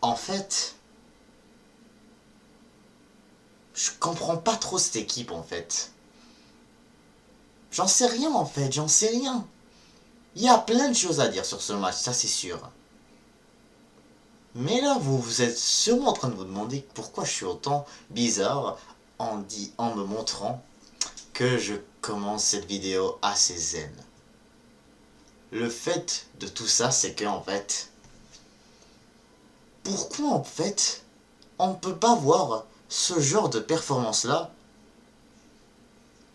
En fait, je comprends pas trop cette équipe en fait. J'en sais rien en fait, j'en sais rien. Il y a plein de choses à dire sur ce match, ça c'est sûr. Mais là, vous êtes sûrement en train de vous demander pourquoi je suis autant bizarre en me montrant que je commence cette vidéo assez zen. Le fait de tout ça, c'est que en fait, pourquoi en fait, on ne peut pas voir ce genre de performance-là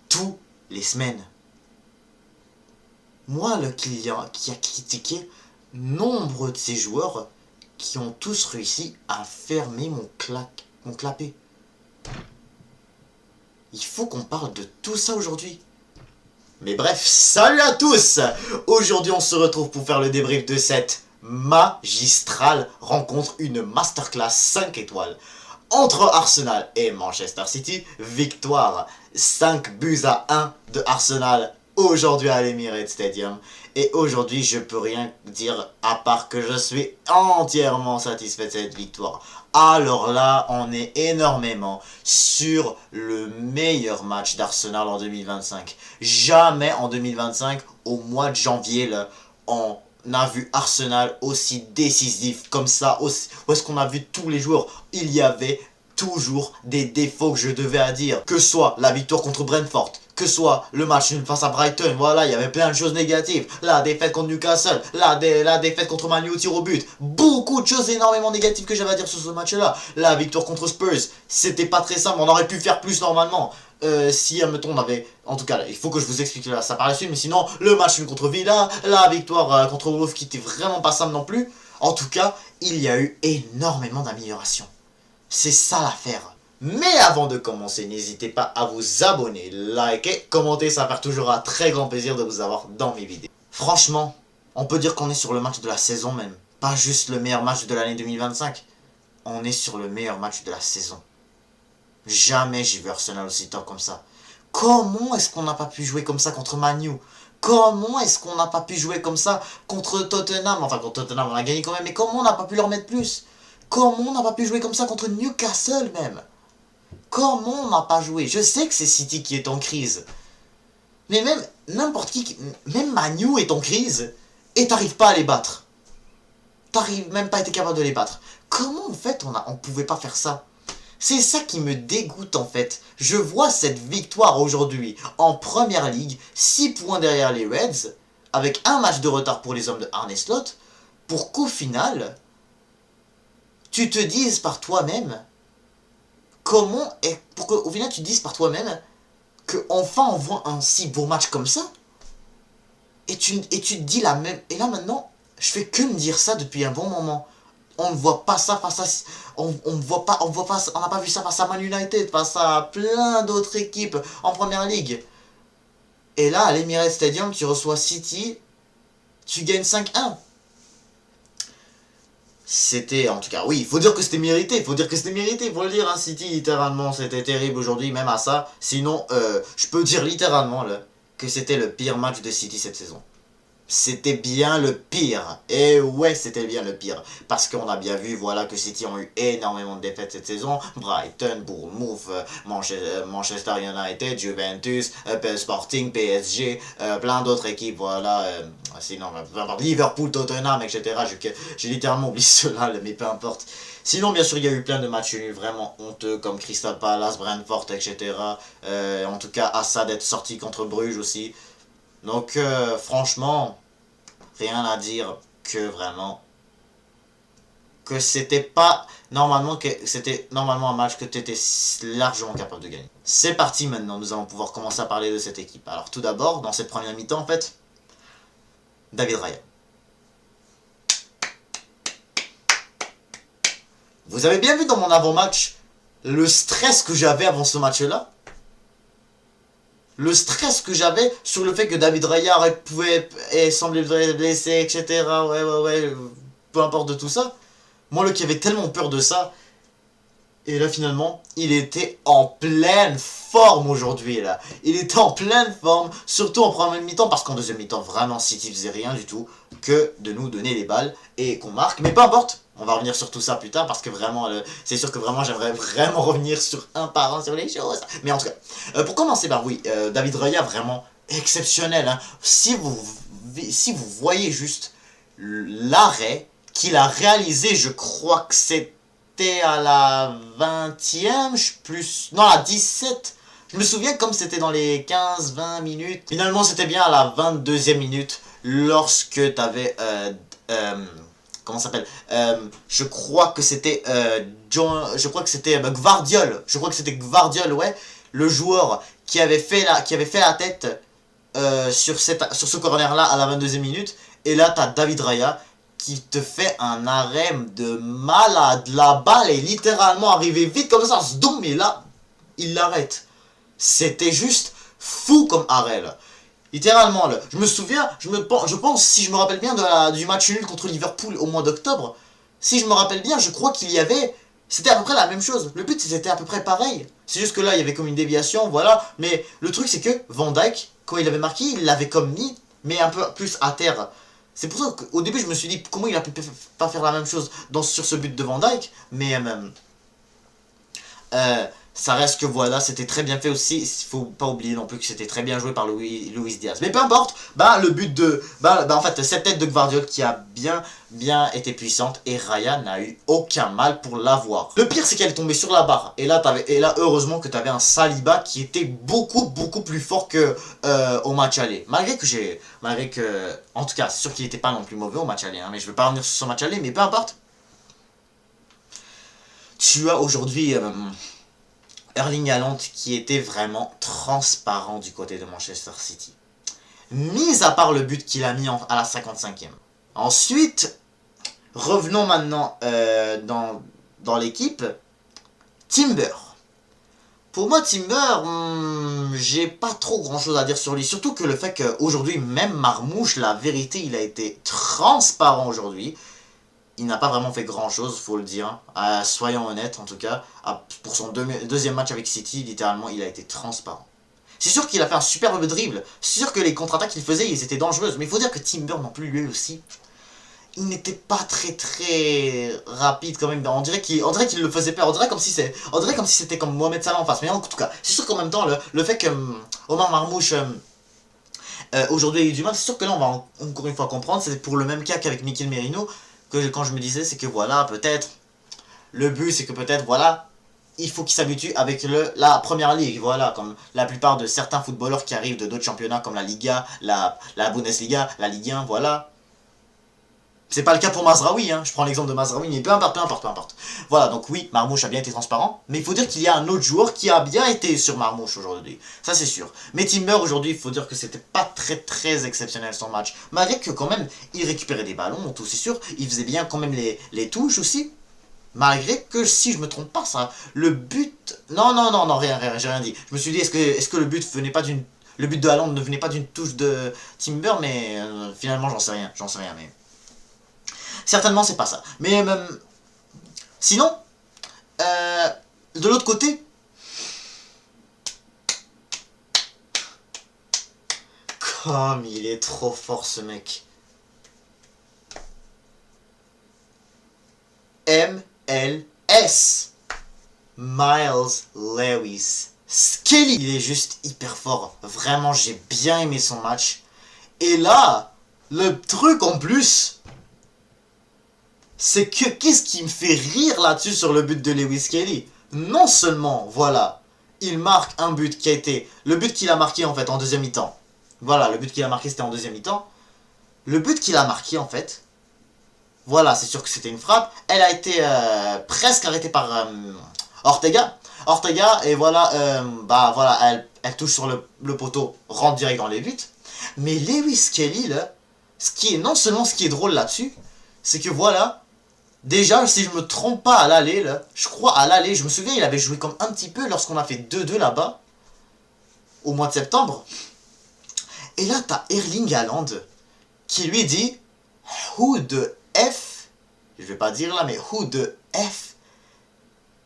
tous les semaines. Moi, qui a critiqué nombre de ces joueurs qui ont tous réussi à fermer mon clapet. Il faut qu'on parle de tout ça aujourd'hui. Mais bref, salut à tous! Aujourd'hui, on se retrouve pour faire le débrief de cette magistrale rencontre, une masterclass 5 étoiles entre Arsenal et Manchester City. Victoire 5 buts à 1 de Arsenal aujourd'hui à l'Emirates Stadium. Et aujourd'hui, je peux rien dire à part que je suis entièrement satisfait de cette victoire. Alors là, on est énormément sur le meilleur match d'Arsenal en 2025. Jamais en 2025, au mois de janvier, là, on a vu Arsenal aussi décisif comme ça, où est-ce qu'on a vu tous les joueurs. Il y avait toujours des défauts que je devais à dire. Que ce soit la victoire contre Brentford, que ce soit le match nul face à Brighton, voilà, il y avait plein de choses négatives. La défaite contre Newcastle, la défaite contre Man U au tir au but. Beaucoup de choses énormément négatives que j'avais à dire sur ce match-là. La victoire contre Spurs, c'était pas très simple, on aurait pu faire plus normalement. Si, admettons, on avait... En tout cas, il faut que je vous explique là, ça par la suite, mais sinon, le match nul contre Villa, la victoire contre Wolves qui était vraiment pas simple non plus. En tout cas, il y a eu énormément d'améliorations. C'est ça l'affaire. Mais avant de commencer, n'hésitez pas à vous abonner, liker, commenter, ça va faire toujours un très grand plaisir de vous avoir dans mes vidéos. Franchement, on peut dire qu'on est sur le match de la saison même. Pas juste le meilleur match de l'année 2025. On est sur le meilleur match de la saison. Jamais j'ai vu Arsenal aussi tard comme ça. Comment est-ce qu'on n'a pas pu jouer comme ça contre Man U? Comment est-ce qu'on n'a pas pu jouer comme ça contre Tottenham? Enfin, contre Tottenham, on a gagné quand même, mais comment on n'a pas pu leur mettre plus? Comment on n'a pas pu jouer comme ça contre Newcastle même? Comment on n'a pas joué? Je sais que c'est City qui est en crise. Mais même n'importe qui, même Man U est en crise. Et t'arrives pas à les battre. T'arrives même pas à être capable de les battre. Comment en fait on pouvait pas faire ça? C'est ça qui me dégoûte en fait. Je vois cette victoire aujourd'hui en Première Ligue, 6 points derrière les Reds, avec un match de retard pour les hommes de Arne Slot, pour qu'au final, tu te dises par toi-même, pour qu'au final tu te dises par toi-même, que enfin on voit un si beau match comme ça, et tu te dis la même, et là maintenant, je fais que me dire ça depuis un bon moment. On ne voit pas ça face à... On n'a pas vu ça face à Man United, face à plein d'autres équipes en Première Ligue. Et là, à l'Emirates Stadium, tu reçois City, tu gagnes 5-1. C'était, en tout cas, oui, il faut dire que c'était mérité, il faut le dire, hein, City, littéralement, c'était terrible aujourd'hui, même à ça. Sinon, je peux dire littéralement, là, que c'était le pire match de City cette saison. C'était bien le pire. Et ouais, c'était bien le pire. Parce qu'on a bien vu, voilà, que City ont eu énormément de défaites cette saison. Brighton, Bournemouth, Manchester United, Juventus, Sporting, PSG, plein d'autres équipes, voilà. Sinon, Liverpool, Tottenham, etc. J'ai littéralement oublié cela, mais peu importe. Sinon, bien sûr, il y a eu plein de matchs nuls vraiment honteux, comme Crystal Palace, Brentford, etc. En tout cas, Assad être sorti contre Bruges aussi. Donc, franchement, rien à dire que vraiment que c'était normalement un match que tu étais largement capable de gagner. C'est parti maintenant, nous allons pouvoir commencer à parler de cette équipe. Alors tout d'abord, dans cette première mi-temps en fait, David Raya. Vous avez bien vu dans mon avant-match le stress que j'avais avant ce match-là? Le stress que j'avais sur le fait que David Raya pouvait sembler blessé, etc. Ouais, peu importe de tout ça. Moi, qui avait tellement peur de ça. Et là, finalement, il était en pleine forme aujourd'hui, là. Il était en pleine forme, surtout en première mi-temps, parce qu'en deuxième mi-temps, vraiment, City faisait rien du tout que de nous donner les balles et qu'on marque. Mais peu importe, On va revenir sur tout ça plus tard parce que vraiment, c'est sûr que vraiment j'aimerais vraiment revenir sur un par un sur les choses. Mais en tout cas, pour commencer, bah oui, David Raya vraiment exceptionnel. Hein. Si vous voyez juste l'arrêt qu'il a réalisé, je crois que c'était à la 20e, plus... Non, à 17. Je me souviens comme c'était dans les 15-20 minutes. Finalement, c'était bien à la 22e minute lorsque t'avais... comment ça s'appelle je crois que c'était Gvardiol. Je crois que c'était Gvardiol, ouais. Le joueur qui avait fait la tête sur ce corner-là à la 22e minute. Et là, t'as David Raya qui te fait un arrêt de malade. La balle est littéralement arrivée vite comme ça, zdoum, et là, il l'arrête. C'était juste fou comme arrêt, là. Littéralement, là. Je me souviens, je pense, si je me rappelle bien du match nul contre Liverpool au mois d'octobre, si je me rappelle bien, je crois qu'il y avait... C'était à peu près la même chose. Le but, c'était à peu près pareil. C'est juste que là, il y avait comme une déviation, voilà. Mais le truc, c'est que Van Dijk, quand il avait marqué, il l'avait comme mis, mais un peu plus à terre. C'est pour ça qu'au début, je me suis dit, comment il a pu pas faire la même chose sur ce but de Van Dijk. Mais ça reste que voilà, c'était très bien fait aussi. Il faut pas oublier non plus que c'était très bien joué par Luis Diaz. Mais peu importe, le but de... en fait, cette tête de Gvardiol qui a bien été puissante. Et Raya n'a eu aucun mal pour l'avoir. Le pire, c'est qu'elle est tombée sur la barre. Et là, heureusement que tu avais un Saliba qui était beaucoup plus fort que au match aller. Malgré que... En tout cas, c'est sûr qu'il n'était pas non plus mauvais au match aller. Hein, mais je ne vais pas revenir sur son match aller, mais peu importe. Tu as aujourd'hui... Erling Haaland qui était vraiment transparent du côté de Manchester City. Mis à part le but qu'il a mis à la 55e. Ensuite, revenons maintenant dans l'équipe. Timber. Pour moi, Timber, j'ai pas trop grand chose à dire sur lui. Surtout que le fait qu'aujourd'hui, même Marmouche, la vérité, il a été transparent aujourd'hui. Il n'a pas vraiment fait grand chose, faut le dire. Soyons honnêtes, en tout cas. Pour son deuxième match avec City, littéralement, il a été transparent. C'est sûr qu'il a fait un superbe dribble. C'est sûr que les contre-attaques qu'il faisait, ils étaient dangereuses. Mais il faut dire que Timber non plus, lui aussi, il n'était pas très rapide quand même. On dirait qu'il le faisait peur. On dirait comme si c'était comme Mohamed Salah en face. Mais en tout cas, c'est sûr qu'en même temps, le fait que Omar Marmouche... aujourd'hui a eu du mal, c'est sûr que là, on va encore une fois comprendre. C'est pour le même cas qu'avec Mikel Merino. Quand je me disais, c'est que voilà, peut-être, le but, c'est que peut-être, voilà, il faut qu'il s'habitue avec la première ligue, voilà, comme la plupart de certains footballeurs qui arrivent de d'autres championnats, comme la Liga, la Bundesliga, la Ligue 1, voilà. C'est pas le cas pour Mazraoui, hein. Je prends l'exemple de Mazraoui, mais peu importe. Voilà, donc oui, Marmouche a bien été transparent, mais il faut dire qu'il y a un autre joueur qui a bien été sur Marmouche aujourd'hui, ça c'est sûr. Mais Timber aujourd'hui, il faut dire que c'était pas très exceptionnel son match, malgré que quand même, il récupérait des ballons, tout c'est sûr, il faisait bien quand même les touches aussi, malgré que si je me trompe pas, ça, le but... Non, rien, j'ai rien dit. Je me suis dit, est-ce que le but venait pas d'une... Le but de Haaland ne venait pas d'une touche de Timber, mais finalement j'en sais rien, mais... Certainement, c'est pas ça. Mais sinon, de l'autre côté, comme il est trop fort ce mec. MLS. Miles Lewis Skelly. Il est juste hyper fort. Vraiment, j'ai bien aimé son match. Et là, le truc en plus... c'est que qu'est-ce qui me fait rire là-dessus sur le but de Lewis Kelly? Non seulement, voilà, il marque un but qui a été... Le but qu'il a marqué en fait en deuxième mi-temps. Voilà, le but qu'il a marqué c'était en deuxième mi-temps. Le but qu'il a marqué en fait, voilà, c'est sûr que c'était une frappe. Elle a été presque arrêtée par Ortega. Et voilà, voilà, elle touche sur le poteau, rentre direct dans les buts. Mais Lewis Kelly, là, non seulement ce qui est drôle là-dessus, c'est que voilà... Déjà, si je me trompe pas à l'aller, là, je crois à l'aller, je me souviens, il avait joué comme un petit peu lorsqu'on a fait 2-2 là-bas, au mois de septembre. Et là, t'as Erling Haaland, qui lui dit, who the F, je vais pas dire là, mais who the F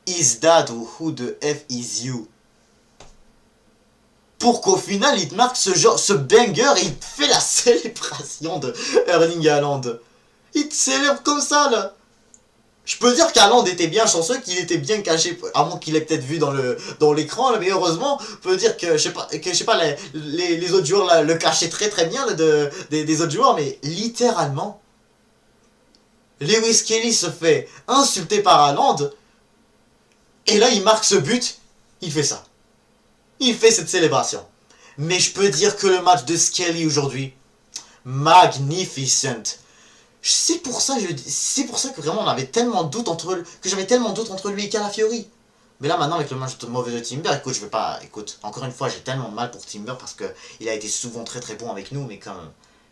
is that, ou who the F is you. Pour qu'au final, il te marque ce banger, et il te fait la célébration de Erling Haaland. Il te célèbre comme ça, là. Je peux dire qu'Haaland était bien chanceux, qu'il était bien caché, à moins qu'il ait peut-être vu dans l'écran, mais heureusement, on peut dire que, je sais pas les autres joueurs là, le cachaient très très bien là, des autres joueurs, mais littéralement, Lewis Kelly se fait insulter par Haaland, et là il marque ce but, il fait ça. Il fait cette célébration. Mais je peux dire que le match de Skelly aujourd'hui, magnificent. C'est pour ça que vraiment on avait tellement de doutes entre que j'avais tellement de doutes entre lui et Calafiori. Mais là maintenant avec le match de mauvais de Timber, écoute, je vais pas, écoute, encore une fois j'ai tellement mal pour Timber parce que il a été souvent très très bon avec nous, mais comme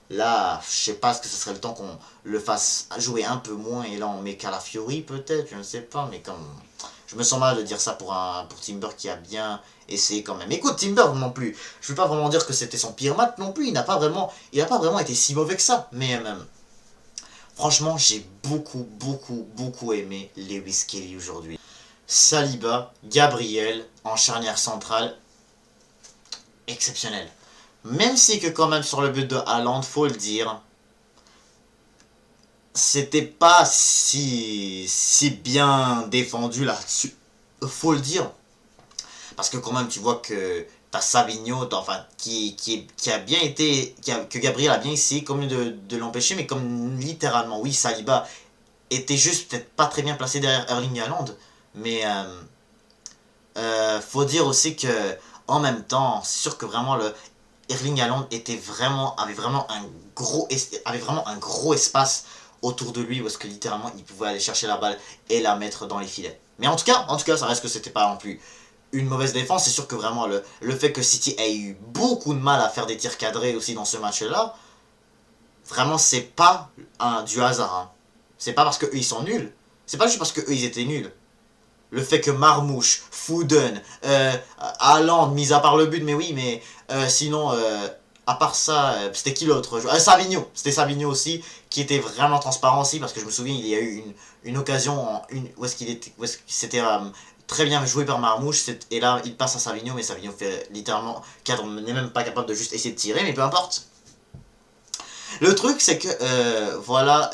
là, je sais pas, est-ce que ce serait le temps qu'on le fasse jouer un peu moins et là on met Calafiori peut-être, je ne sais pas, mais comme je me sens mal de dire ça pour Timber qui a bien essayé quand même. Écoute, Timber non plus, je veux pas vraiment dire que c'était son pire match non plus, il n'a pas vraiment été si mauvais que ça, mais même. Franchement, j'ai beaucoup aimé Lewis Kelly aujourd'hui. Saliba, Gabriel, en charnière centrale, exceptionnel. Même si que quand même sur le but de Haaland, faut le dire, c'était pas si bien défendu là-dessus. Faut le dire. Parce que quand même, tu vois que t'as Savigno, enfin, qui a bien été, que Gabriel a bien essayé comme de l'empêcher, mais comme littéralement, oui, Saliba était juste peut-être pas très bien placé derrière Erling Haaland, mais faut dire aussi que en même temps, c'est sûr que vraiment le Erling Haaland avait vraiment un gros espace autour de lui où est-ce que littéralement il pouvait aller chercher la balle et la mettre dans les filets. Mais en tout cas, ça reste que c'était pas non plus une mauvaise défense. C'est sûr que vraiment le fait que City ait eu beaucoup de mal à faire des tirs cadrés aussi dans ce match-là, vraiment c'est pas du hasard. Hein. C'est pas parce que eux ils sont nuls. C'est pas juste parce que eux ils étaient nuls. Le fait que Marmouche, Foden, Haaland, mis à part le but, mais oui, mais sinon, à part ça, c'était qui l'autre joueur Savigno, c'était Savigno aussi, qui était vraiment transparent aussi, parce que je me souviens, il y a eu une occasion où est-ce qu'il était, c'était très bien joué par Marmouche, et là, il passe à Savigno, mais Savigno fait littéralement, cadre n'est même pas capable de juste essayer de tirer, mais peu importe. Le truc, c'est que, voilà,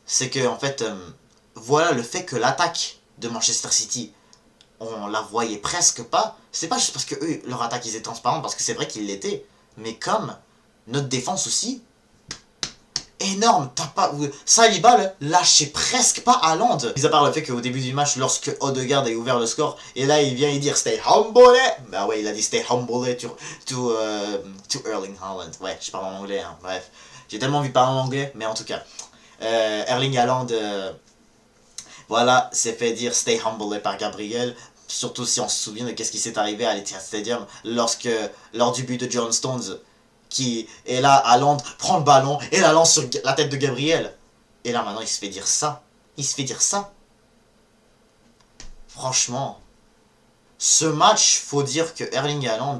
c'est que, en fait, voilà le fait que l'attaque de Manchester City, on la voyait presque pas. C'est pas juste parce que eux, leur attaque, ils étaient transparents, parce que c'est vrai qu'ils l'étaient. Mais comme notre défense aussi, énorme. T'as pas. Saliba lâchait presque pas Haaland. Mis à part le fait qu'au début du match, lorsque Odegaard a ouvert le score, et là il vient y dire stay humble. Bah ouais, il a dit stay humble to Erling Haaland. Ouais, je parle en anglais, hein. Bref. J'ai tellement envie de parler en anglais, mais en tout cas. Erling Haaland. Voilà, s'est fait dire stay humble par Gabriel. Surtout si on se souvient de qu'est-ce qui s'est arrivé à l'Etihad Stadium lors du but de John Stones. Qui est là, Haaland prend le ballon et la lance sur la tête de Gabriel. Et là maintenant il se fait dire ça. Il se fait dire ça. Franchement, ce match, faut dire que Erling Haaland.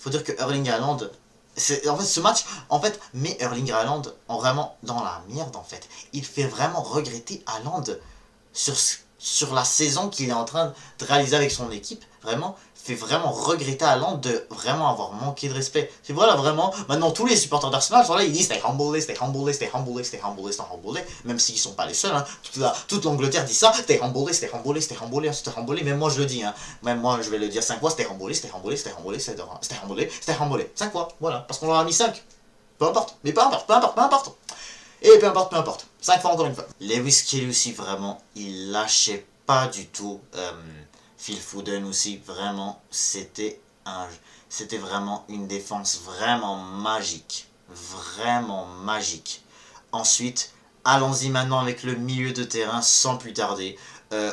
En fait, ce match, en fait, met Erling Haaland vraiment dans la merde, en fait. Il fait vraiment regretter Haaland sur la saison qu'il est en train de réaliser avec son équipe. Vraiment, fait vraiment regretter Haaland de vraiment avoir manqué de respect. C'est voilà, vraiment, maintenant tous les supporters d'Arsenal sont là, ils disent stay humble, stay humble, stay humble, stay humble, stay humble, même s'ils sont pas les seuls, hein. Toute l'Angleterre dit ça, stay humble, stay humble, stay humble, stay humble, même moi je le dis, hein. Même moi je vais le dire 5 fois, stay humble, stay humble, stay humble, stay humble, stay humble, 5 fois, voilà, parce qu'on leur a mis 5. Peu importe, mais peu importe. Et peu importe, 5 fois encore une fois. Lewis Kelly aussi, vraiment, il lâchait pas du tout. Phil Foden aussi, vraiment, c'était vraiment une défense vraiment magique. Vraiment magique. Ensuite, allons-y maintenant avec le milieu de terrain sans plus tarder.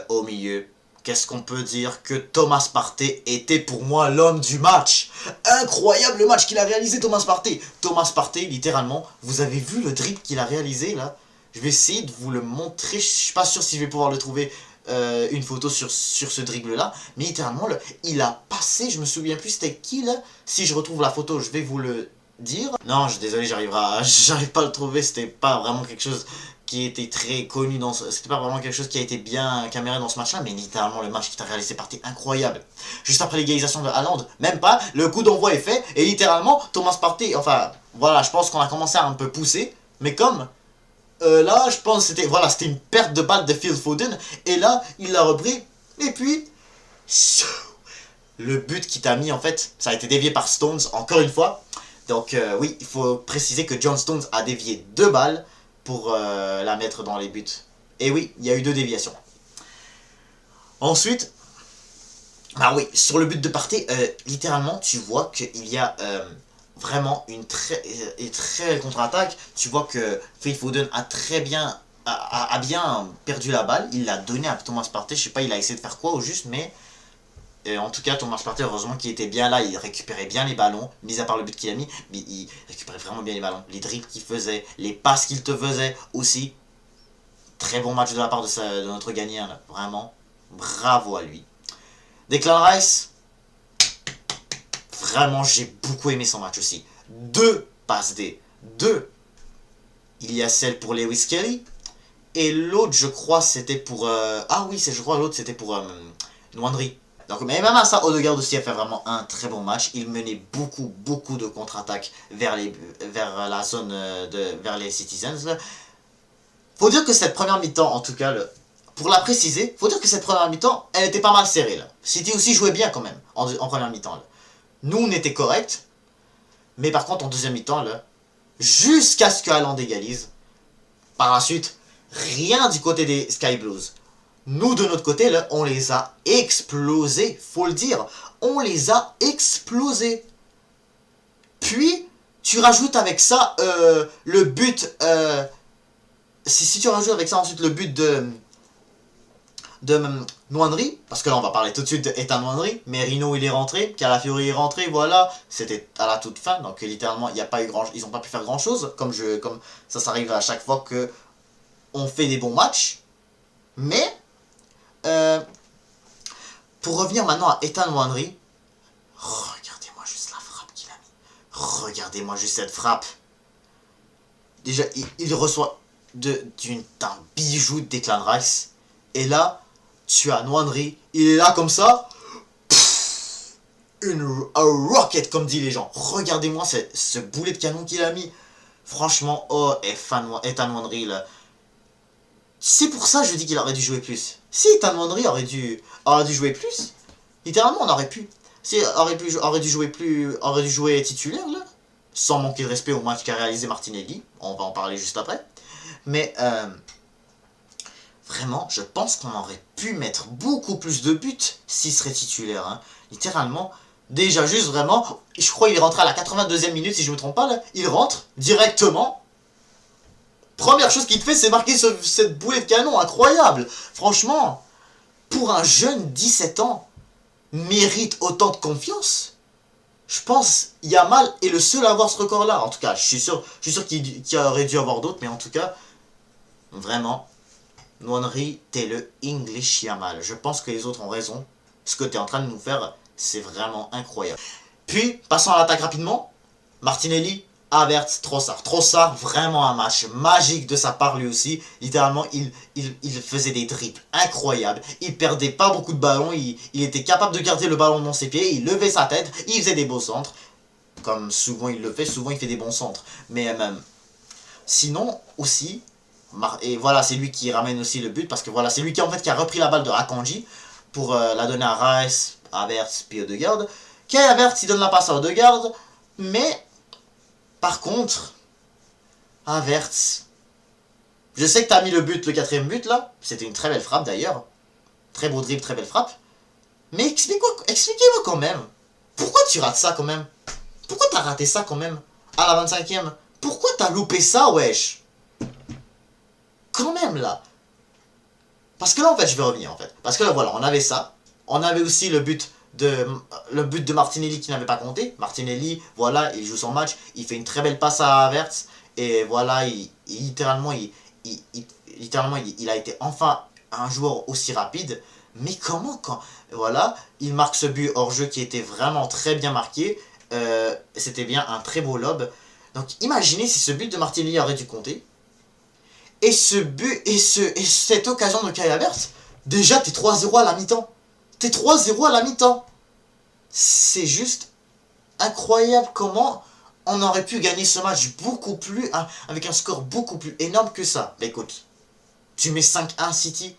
Au milieu, qu'est-ce qu'on peut dire que Thomas Partey était pour moi l'homme du match. Incroyable match qu'il a réalisé, Thomas Partey. Thomas Partey, littéralement, vous avez vu le dribble qu'il a réalisé là? Je vais essayer de vous le montrer, je suis pas sûr si je vais pouvoir le trouver. Une photo sur ce dribble là, mais littéralement il a passé, je me souviens plus c'était qui là, si je retrouve la photo je vais vous le dire. Non, désolé, j'arrive pas à le trouver, c'était pas vraiment quelque chose qui était très connu c'était pas vraiment quelque chose qui a été bien caméré dans ce match là, mais littéralement le match qui t'a réalisé partait incroyable. Juste après l'égalisation de Haaland, même pas, le coup d'envoi est fait, et littéralement Thomas Partey, enfin voilà, je pense qu'on a commencé à un peu pousser, mais comme Là, je pense que c'était voilà, c'était une perte de balle de Phil Foden. Et là, il l'a repris. Et puis, le but qui t'a mis, en fait, ça a été dévié par Stones, encore une fois. Donc, oui, il faut préciser que John Stones a dévié 2 balles pour la mettre dans les buts. Et oui, il y a eu 2 déviations. Ensuite, bah oui, sur le but de Partey, littéralement, tu vois qu'il y a vraiment une très belle contre-attaque. Tu vois que Phil Foden a très bien a bien perdu la balle. Il l'a donné à Thomas Partey. Je sais pas, il a essayé de faire quoi au juste, mais en tout cas, Thomas Partey, heureusement qu'il était bien là. Il récupérait bien les ballons, mis à part le but qu'il a mis, mais il récupérait vraiment bien les ballons. Les dribbles qu'il faisait, les passes qu'il te faisait aussi. Très bon match de la part de notre gagnant, là. Vraiment, bravo à lui. Declan Rice, vraiment, j'ai beaucoup aimé son match aussi. 2 passes D. 2. Il y a celle pour Lewis Kelly. Et l'autre, je crois, c'était pour... Ah oui, je crois l'autre, c'était pour Nwanri. Donc, mais même à ça, Odegaard aussi a fait vraiment un très bon match. Il menait beaucoup de contre-attaques vers la zone, vers les Citizens. Là. Faut dire que cette première mi-temps, en tout cas, pour la préciser, faut dire que cette première mi-temps, elle était pas mal serrée. Là. City aussi jouait bien quand même, en première mi-temps. Là. Nous, on était corrects. Mais par contre, en deuxième mi-temps, là, jusqu'à ce que Haaland égalise, par la suite, rien du côté des Sky Blues. Nous, de notre côté, là, on les a explosés, faut le dire. On les a explosés. Puis, tu rajoutes avec ça le but... si tu rajoutes avec ça ensuite le but de Nwanri, parce que là on va parler tout de suite d'Ethan Nwanri, Merino il est rentré, Calafiori est rentré, voilà, c'était à la toute fin, donc littéralement il n'y a pas eu ils n'ont pas pu faire grand chose, comme ça s'arrive à chaque fois que on fait des bons matchs, mais pour revenir maintenant à Ethan Nwanri, regardez-moi juste la frappe qu'il a mis, regardez-moi juste cette frappe, déjà il reçoit d'un bijou de Declan Rice, et là tu as Nwanri, il est là comme ça. Un rocket, comme disent les gens. Regardez-moi ce boulet de canon qu'il a mis. Franchement, oh, Ethan Nwanri, là. C'est pour ça que je dis qu'il aurait dû jouer plus. Si Ethan Nwanri aurait dû jouer plus, littéralement, on aurait pu. Si, aurait dû jouer titulaire, là. Sans manquer de respect au match qu'a réalisé Martinelli. On va en parler juste après. Mais, vraiment, je pense qu'on aurait pu mettre beaucoup plus de buts s'il serait titulaire. Hein. Littéralement, déjà juste vraiment, je crois qu'il est rentré à la 82e minute si je ne me trompe pas. Là. Il rentre directement. Première chose qu'il fait, c'est marquer cette boulet de canon. Incroyable. Franchement, pour un jeune 17 ans, mérite autant de confiance. Je pense Yamal est le seul à avoir ce record-là. En tout cas, je suis sûr qu'il aurait dû avoir d'autres, mais en tout cas, vraiment... Nwanri, t'es le English Yamal. Je pense que les autres ont raison. Ce que t'es en train de nous faire, c'est vraiment incroyable. Puis, passons à l'attaque rapidement. Martinelli, Havertz, Trossard. Trossard, vraiment un match magique de sa part lui aussi. Littéralement, il faisait des dribbles incroyables. Il perdait pas beaucoup de ballons. Il était capable de garder le ballon dans ses pieds. Il levait sa tête. Il faisait des beaux centres. Comme souvent il le fait. Souvent il fait des bons centres. Mais même... Sinon, aussi... Et voilà, c'est lui qui ramène aussi le but, parce que voilà, c'est lui qui a repris la balle de Akanji pour la donner à Rice, Havertz, puis Odegaard. Kai Havertz, il donne la passe à Odegaard, mais par contre, Havertz, je sais que tu as mis le 4ème but là, c'était une très belle frappe d'ailleurs, très beau dribble, très belle frappe, mais expliquez-moi quand même, pourquoi tu rates ça quand même? Pourquoi t'as raté ça quand même à la 25e? Pourquoi t'as loupé ça, wesh? Quand même là. Parce que là en fait je vais revenir en fait. Parce que là voilà, on avait ça. On avait aussi le but de Martinelli qui n'avait pas compté. Martinelli, voilà, il joue son match. Il fait une très belle passe à Havertz. Et voilà, littéralement, il a été enfin un joueur aussi rapide. Mais comment voilà, il marque ce but hors jeu qui était vraiment très bien marqué. C'était bien un très beau lob. Donc imaginez si ce but de Martinelli aurait dû compter. Et ce but, et cette occasion de Kai Havertz, déjà t'es 3-0 à la mi-temps. T'es 3-0 à la mi-temps. C'est juste incroyable comment On aurait pu gagner ce match beaucoup plus, hein, avec un score beaucoup plus énorme que ça. Bah, écoute, tu mets 5-1 City.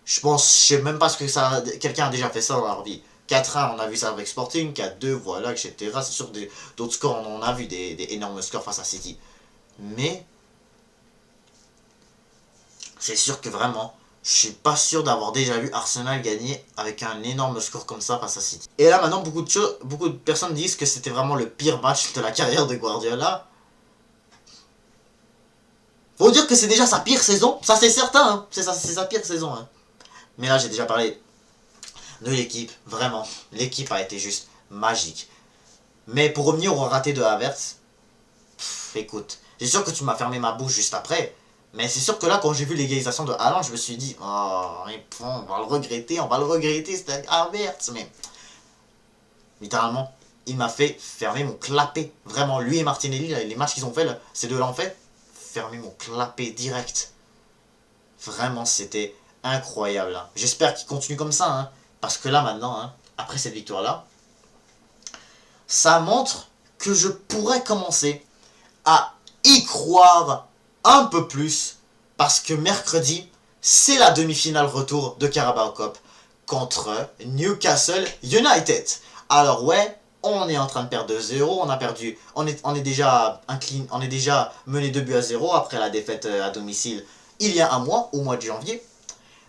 Je sais même pas ce que ça. Quelqu'un a déjà fait ça dans leur vie. 4-1, on a vu ça avec Sporting, 4-2, voilà, etc. C'est sûr, d'autres scores, on en a vu des énormes scores face à City. Mais, c'est sûr que vraiment, je suis pas sûr d'avoir déjà vu Arsenal gagner avec un énorme score comme ça face à City. Et là maintenant beaucoup de personnes disent que c'était vraiment le pire match de la carrière de Guardiola. Faut dire que c'est déjà sa pire saison, ça c'est certain, hein. C'est sa pire saison. Hein. Mais là j'ai déjà parlé de l'équipe, vraiment, l'équipe a été juste magique. Mais pour revenir au raté de Havertz, écoute, c'est sûr que tu m'as fermé ma bouche juste après. Mais c'est sûr que là, quand j'ai vu l'égalisation de Haaland, je me suis dit, oh, on va le regretter, c'était Havertz. Mais littéralement, il m'a fait fermer mon clapet. Vraiment, lui et Martinelli, les matchs qu'ils ont fait, là, ces deux-là ont fait, fermer mon clapet direct. Vraiment, c'était incroyable. Hein. J'espère qu'il continue comme ça. Hein, parce que là, maintenant, hein, après cette victoire-là, ça montre que je pourrais commencer à y croire un peu plus parce que mercredi, c'est la demi-finale retour de Carabao Cup contre Newcastle United. Alors ouais, on est en train de perdre 2-0, on est déjà mené 2-0 après la défaite à domicile il y a un mois, au mois de janvier.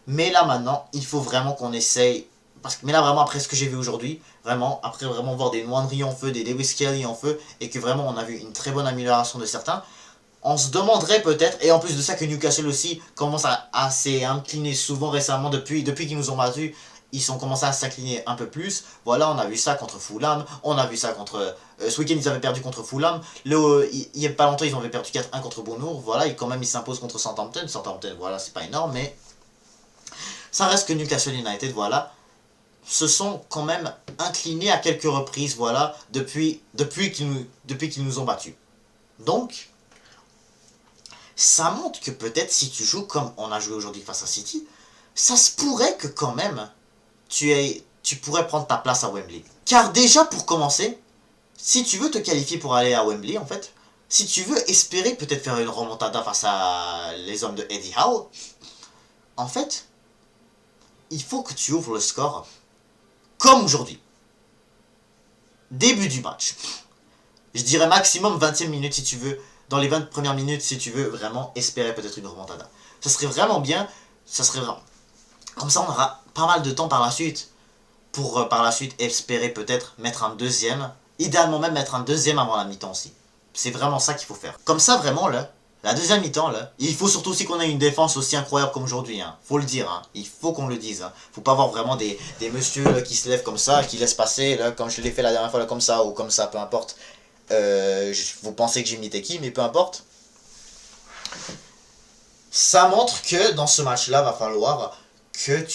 Mais là maintenant, il faut vraiment qu'on essaye. Mais là vraiment après ce que j'ai vu aujourd'hui, vraiment, après vraiment voir des Nwaneri en feu, des Lewis Kelly en feu, et que vraiment on a vu une très bonne amélioration de certains, on se demanderait peut-être, et en plus de ça que Newcastle aussi commence à s'incliner souvent récemment, depuis qu'ils nous ont battus, ils ont commencé à s'incliner un peu plus. Voilà, on a vu ça contre Fulham, on a vu ça contre... ce week-end ils avaient perdu contre Fulham, il y a pas longtemps ils avaient perdu 4-1 contre Bournemouth, voilà, quand même ils s'imposent contre Southampton, voilà, c'est pas énorme, mais ça reste que Newcastle United, voilà, se sont quand même inclinés à quelques reprises, voilà, depuis qu'ils nous ont battus. Donc, ça montre que peut-être si tu joues comme on a joué aujourd'hui face à City, ça se pourrait que quand même tu pourrais prendre ta place à Wembley. Car déjà pour commencer, si tu veux te qualifier pour aller à Wembley en fait, si tu veux espérer peut-être faire une remontada face à les hommes de Eddie Howe, en fait, il faut que tu ouvres le score comme aujourd'hui. Début du match. Je dirais maximum 20e minute si tu veux. Dans les 20 premières minutes si tu veux vraiment espérer peut-être une remontada. Ça serait vraiment bien. Ça serait vraiment... Comme ça on aura pas mal de temps par la suite. Pour par la suite espérer peut-être mettre un deuxième. Idéalement même mettre un deuxième avant la mi-temps aussi. C'est vraiment ça qu'il faut faire. Comme ça vraiment là. La deuxième mi-temps là. Il faut surtout aussi qu'on ait une défense aussi incroyable comme aujourd'hui. Hein. Faut le dire. Hein. Il faut qu'on le dise. Hein. Faut pas avoir vraiment des messieurs là, qui se lèvent comme ça. Qui laissent passer là, comme je l'ai fait la dernière fois là, comme ça. Ou comme ça peu importe. Vous pensez que j'imitais qui, mais peu importe. Ça montre que dans ce match-là, va falloir que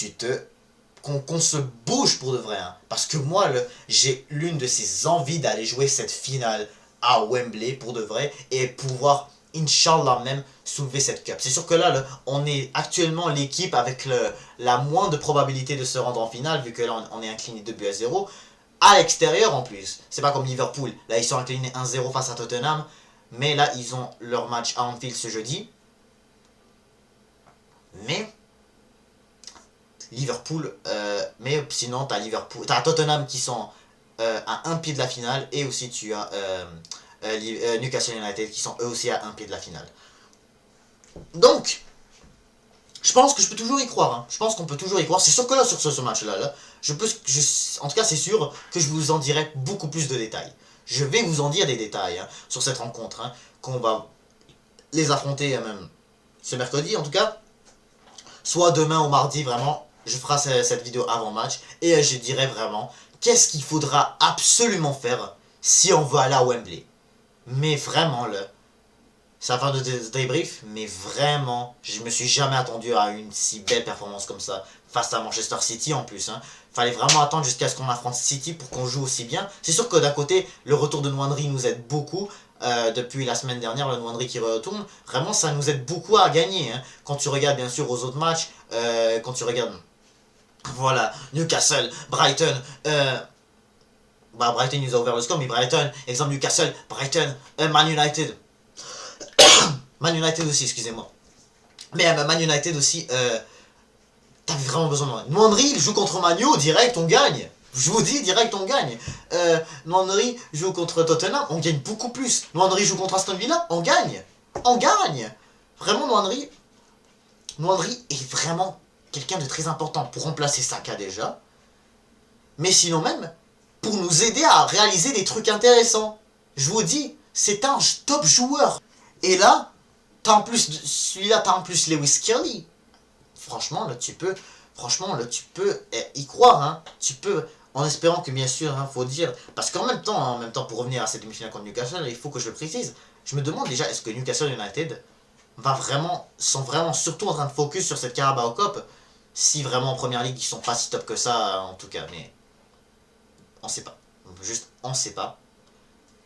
qu'on se bouge pour de vrai. Hein. Parce que moi, j'ai l'une de ces envies d'aller jouer cette finale à Wembley pour de vrai et pouvoir, Inch'Allah même, soulever cette cup. C'est sûr que là, on est actuellement l'équipe avec la moindre probabilité de se rendre en finale, vu que là, on est incliné 2-0. À l'extérieur en plus. C'est pas comme Liverpool. Là, ils sont inclinés 1-0 face à Tottenham. Mais là, ils ont leur match à Anfield ce jeudi. Mais Liverpool, mais sinon t'as Tottenham qui sont à un pied de la finale et aussi tu as Newcastle United qui sont eux aussi à un pied de la finale. Donc, je pense que je peux toujours y croire. Hein. Je pense qu'on peut toujours y croire. C'est sûr que là, sur ce match-là, en tout cas, c'est sûr que je vous en dirai beaucoup plus de détails. Je vais vous en dire des détails hein, sur cette rencontre. Hein, qu'on va les affronter même ce mercredi, en tout cas. Soit demain ou mardi, vraiment, je ferai cette vidéo avant match. Et je dirai vraiment qu'est-ce qu'il faudra absolument faire si on veut aller à Wembley. Mais vraiment, ça va de débrief, mais vraiment, je me suis jamais attendu à une si belle performance comme ça, face à Manchester City en plus. Hein. Fallait vraiment attendre jusqu'à ce qu'on affronte City pour qu'on joue aussi bien. C'est sûr que d'un côté, le retour de Nwaneri nous aide beaucoup. Depuis la semaine dernière, le Nwaneri qui retourne, vraiment ça nous aide beaucoup à gagner. Hein. Quand tu regardes bien sûr aux autres matchs, quand tu regardes, voilà, Newcastle, Brighton, Bah, Brighton, ils ont ouvert le score, mais Brighton, exemple Newcastle, Brighton, Man United. Man United aussi, excusez-moi. Mais Man United aussi, t'avais vraiment besoin de Henry, il joue contre Manu, direct, on gagne. Je vous dis, direct, on gagne. Henry joue contre Tottenham, on gagne beaucoup plus. Henry joue contre Aston Villa, on gagne. On gagne. Vraiment, Henry est vraiment quelqu'un de très important pour remplacer Saka déjà. Mais sinon même, pour nous aider à réaliser des trucs intéressants. Je vous dis, c'est un top joueur. Et là, t'as en plus, celui-là, t'as en plus Lewis Kelly. Franchement, là, tu peux y croire, hein. Tu peux, en espérant que, bien sûr, hein, faut dire, parce qu'en même temps, pour revenir à cette demi-finale contre Newcastle, il faut que je le précise. Je me demande déjà, est-ce que Newcastle United sont vraiment surtout en train de focus sur cette Carabao Cup, si vraiment en première ligue, ils sont pas si top que ça, en tout cas, mais on sait pas. Juste, on sait pas.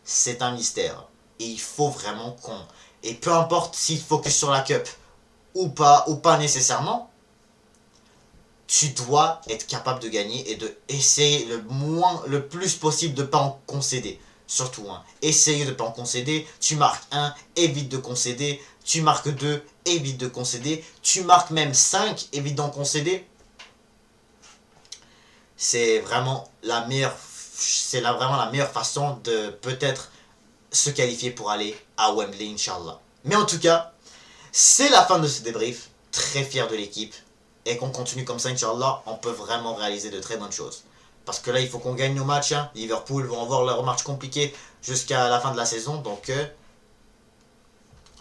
C'est un mystère. Et il faut vraiment qu'on... Et peu importe s'il focus sur la Cup ou pas nécessairement, tu dois être capable de gagner et de essayer le plus possible de ne pas en concéder. Surtout, hein. Essayer de ne pas en concéder. Tu marques 1, évite de concéder. Tu marques 2, évite de concéder. Tu marques même 5, évite d'en concéder. C'est vraiment la meilleure façon de peut-être se qualifier pour aller à Wembley, Inch'Allah. Mais en tout cas, c'est la fin de ce débrief. Très fier de l'équipe. Et qu'on continue comme ça, Inch'Allah, on peut vraiment réaliser de très bonnes choses. Parce que là, il faut qu'on gagne nos matchs. Hein. Liverpool vont avoir leurs matchs compliqués jusqu'à la fin de la saison. Donc,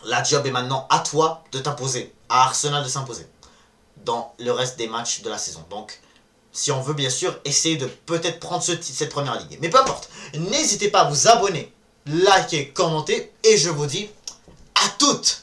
la job est maintenant à toi de t'imposer. À Arsenal de s'imposer. Dans le reste des matchs de la saison. Donc, si on veut bien sûr essayer de peut-être prendre cette première ligue. Mais peu importe, n'hésitez pas à vous abonner, liker, commenter, et je vous dis à toutes!